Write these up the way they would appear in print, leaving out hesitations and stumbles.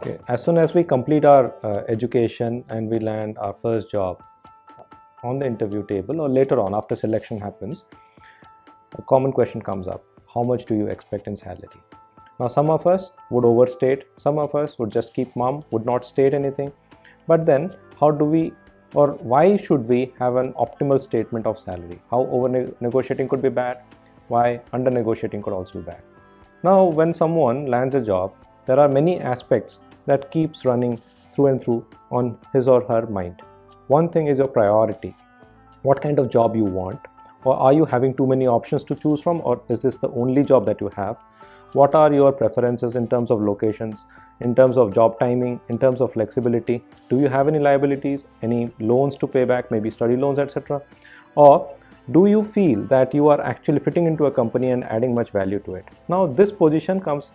Okay. As soon as we complete our education and we land our first job on the interview table, or later on after selection happens, a common question comes up: how much do you expect in salary? Now, some of us would overstate, some of us would just keep mum, would not state anything. But then, how do we, or why should we have an optimal statement of salary? How over negotiating could be bad? Why under negotiating could also be bad? Now, when someone lands a job, there are many aspects that keeps running through and through on his or her mind. One thing is your priority. What kind of job you want? Or are you having too many options to choose from? Or is this the only job that you have? What are your preferences in terms of locations, in terms of job timing, in terms of flexibility? Do you have any liabilities, any loans to pay back, maybe study loans, etc.? Or do you feel that you are actually fitting into a company and adding much value to it? Now, this position comes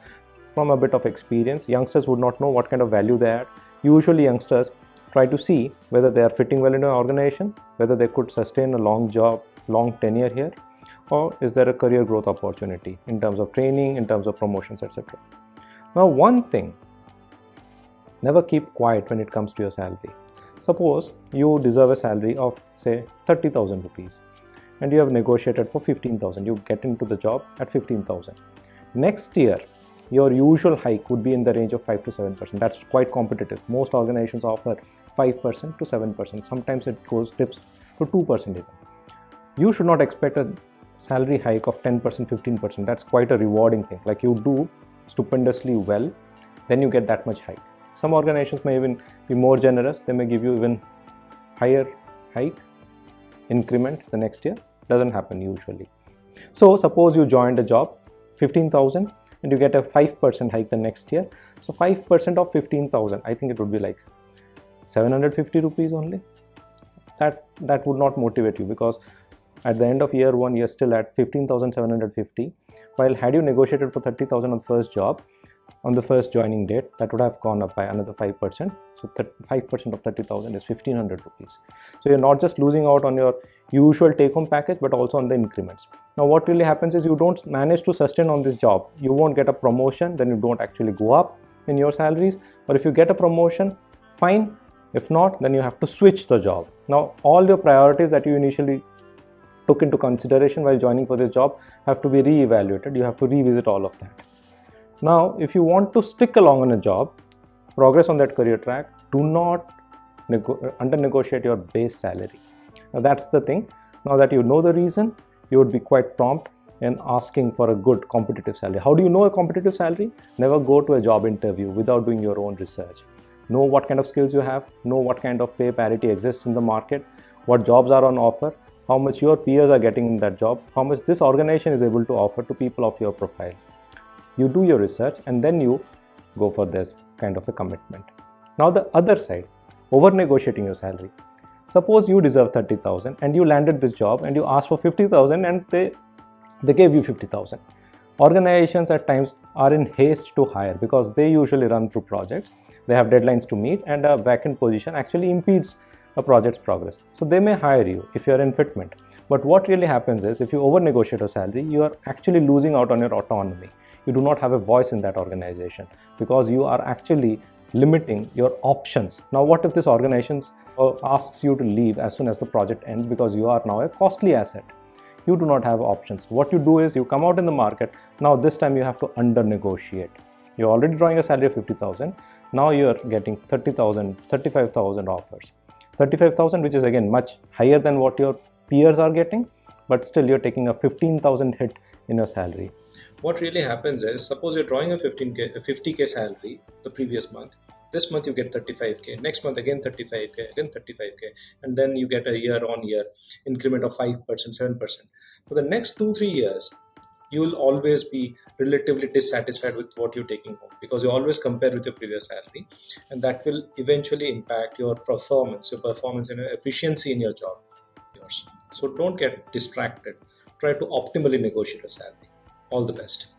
from a bit of experience. Youngsters would not know what kind of value they add. Usually, youngsters try to see whether they are fitting well into an organization, whether they could sustain a long job, long tenure here, or is there a career growth opportunity in terms of training, in terms of promotions, etc. Now, one thing, never keep quiet when it comes to your salary. Suppose you deserve a salary of say 30,000 rupees and you have negotiated for 15,000. You get into the job at 15,000. Next year, your usual hike would be in the range of 5 to 7%. That's quite competitive. Most organizations offer 5% to 7%. Sometimes it dips to 2% even. You should not expect a salary hike of 10%, 15%. That's quite a rewarding thing. Like you do stupendously well, then you get that much hike. Some organizations may even be more generous. They may give you even higher hike increment the next year. Doesn't happen usually. So suppose you joined a job 15,000 and you get a 5% hike the next year. So 5% of 15,000, I think it would be like 750 rupees only. That would not motivate you, because at the end of year one, you're still at 15,750. While had you negotiated for 30,000 on the first job, on the first joining date, that would have gone up by another 5%. So 5% of 30,000 is 1,500 rupees. So you're not just losing out on your usual take-home package, but also on the increments. Now, what really happens is you don't manage to sustain on this job. You won't get a promotion, then you don't actually go up in your salaries. Or if you get a promotion, fine. If not, then you have to switch the job. Now, all your priorities that you initially took into consideration while joining for this job have to be re-evaluated. You have to revisit all of that. Now, if you want to stick along on a job, progress on that career track, do not under negotiate your base salary. Now, that's the thing. Now that you know the reason, you would be quite prompt in asking for a good competitive salary. How do you know a competitive salary? Never go to a job interview without doing your own research. Know what kind of skills you have, know what kind of pay parity exists in the market, what jobs are on offer, how much your peers are getting in that job, how much this organization is able to offer to people of your profile. You do your research and then you go for this kind of a commitment. Now the other side, over negotiating your salary. Suppose you deserve 30,000 and you landed this job and you asked for 50,000 and they gave you 50,000. Organizations at times are in haste to hire because they usually run through projects. They have deadlines to meet and a vacant position actually impedes a project's progress. So they may hire you if you are in fitment. But what really happens is if you over negotiate a salary, you are actually losing out on your autonomy. You do not have a voice in that organization because you are actually limiting your options. Now, what if this organization asks you to leave as soon as the project ends because you are now a costly asset? You do not have options. What you do is you come out in the market. Now, this time you have to under negotiate. You're already drawing a salary of 50,000. Now you're getting 30,000, 35,000 offers. 35,000, which is again much higher than what your peers are getting, but still you're taking a 15,000 hit in your salary. What really happens is, suppose you're drawing a 50k salary the previous month. This month you get 35k, next month again 35k, again 35k, and then you get a year-on-year increment of 5%, 7%. For the next 2-3 years, you will always be relatively dissatisfied with what you're taking home because you always compare with your previous salary, and that will eventually impact your performance and efficiency in your job. So don't get distracted. Try to optimally negotiate a salary. All the best.